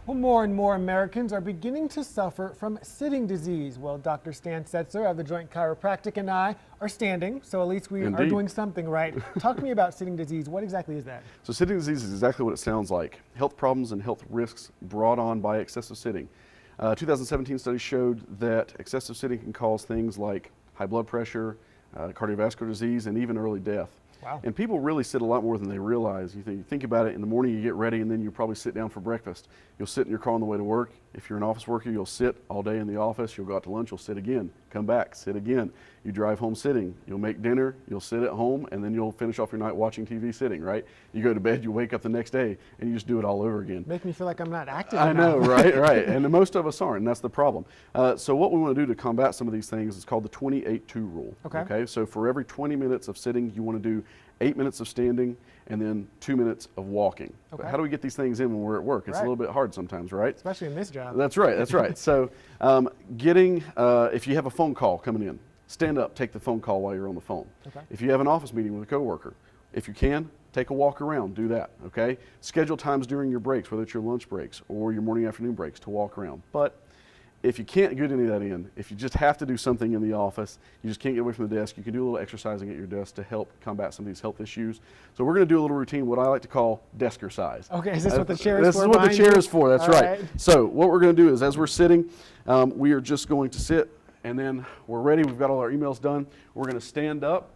Well, more and more Americans are beginning to suffer from sitting disease. Well, Dr. Stan Setzer of the Joint Chiropractic and I are standing, so at least we are doing something right. Talk to me about sitting disease. What exactly is that? So sitting disease is exactly what it sounds like. Health problems and health risks brought on by excessive sitting. 2017 study showed that excessive sitting can cause things like high blood pressure, cardiovascular disease, and even early death. Wow. And people really sit a lot more than they realize. You think about it, in the morning you get ready and then you probably sit down for breakfast. You'll sit in your car on the way to work. If you're an office worker, you'll sit all day in the office. You'll go out to lunch, you'll sit again, come back, sit again. You drive home sitting. You'll make dinner, you'll sit at home, and then you'll finish off your night watching TV sitting, right? You go to bed, you wake up the next day, and you just do it all over again. Make me feel like I'm not active I enough. know, right, right. And most of us aren't, and that's the problem. So what we want to do to combat some of these things is called the 28-2 rule. Okay. So for every 20 minutes of sitting, you want to do 8 minutes of standing and then 2 minutes of walking. Okay. But how do we get these things in when we're at work? It's a little bit hard sometimes, right? Especially in this job. That's right, that's right. So if you have a phone call coming in, stand up, take the phone call while you're on the phone. Okay. If you have an office meeting with a coworker, if you can, take a walk around, do that, okay? Schedule times during your breaks, whether it's your lunch breaks or your morning afternoon breaks, to walk around. But if you can't get any of that in, if you just have to do something in the office, you just can't get away from the desk, you can do a little exercising at your desk to help combat some of these health issues. So we're going to do a little routine, what I like to call deskercise. Okay, is this what the chair is for? This is what the chair is for, that's right. Right. So what we're going to do is, as we're sitting, we are just going to sit, and then we're ready. We've got all our emails done. We're going to stand up,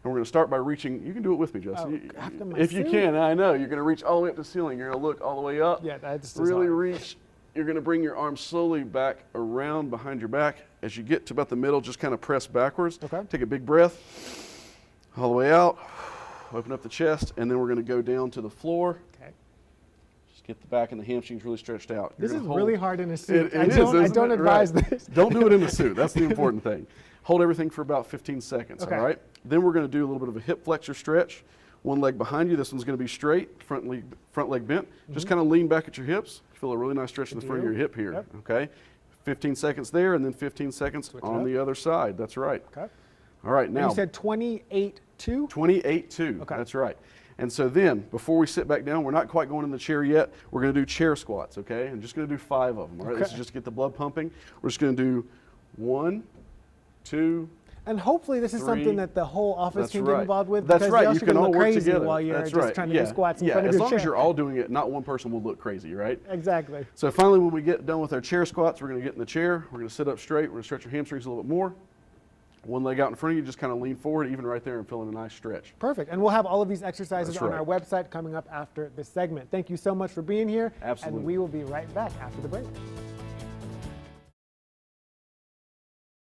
and we're going to start by reaching. You can do it with me, Justin. If you can, I know. You're going to reach all the way up to the ceiling. You're going to look all the way up. Yeah, that's really reach. You're going to bring your arms slowly back around behind your back. As you get to about the middle, just kind of press backwards. Okay. Take a big breath, all the way out. Open up the chest, and then we're going to go down to the floor. Okay. Just get the back and the hamstrings really stretched out. This is really hard in a suit. I don't advise this. Don't do it in a suit. That's the important thing. Hold everything for about 15 seconds, all right? Then we're going to do a little bit of a hip flexor stretch. One leg behind you. This one's going to be straight, front leg bent. Just kind of lean back at your hips. Feel a really nice stretch in the front of your hip here, okay? 15 seconds there, and then 15 seconds on the other side. That's right. Okay. All right, now. And you said 28-2? 28-2, okay. That's right. And so then, before we sit back down, we're not quite going in the chair yet. We're going to do chair squats, okay? I'm just going to do 5 of them, all right? This is just to get the blood pumping. We're just going to do 1, 2, and hopefully this is something that the whole office can get involved with. That's right. You can all work crazy together. While you're That's just right. trying to do squats in front of as your long chair. as you're all doing it, not one person will look crazy, right? Exactly. So finally, when we get done with our chair squats, we're going to get in the chair. We're going to sit up straight. We're going to stretch your hamstrings a little bit more. One leg out in front of you, just kind of lean forward, even right there, and feeling a nice stretch. Perfect. And we'll have all of these exercises on our website coming up after this segment. Thank you so much for being here. Absolutely. And we will be right back after the break.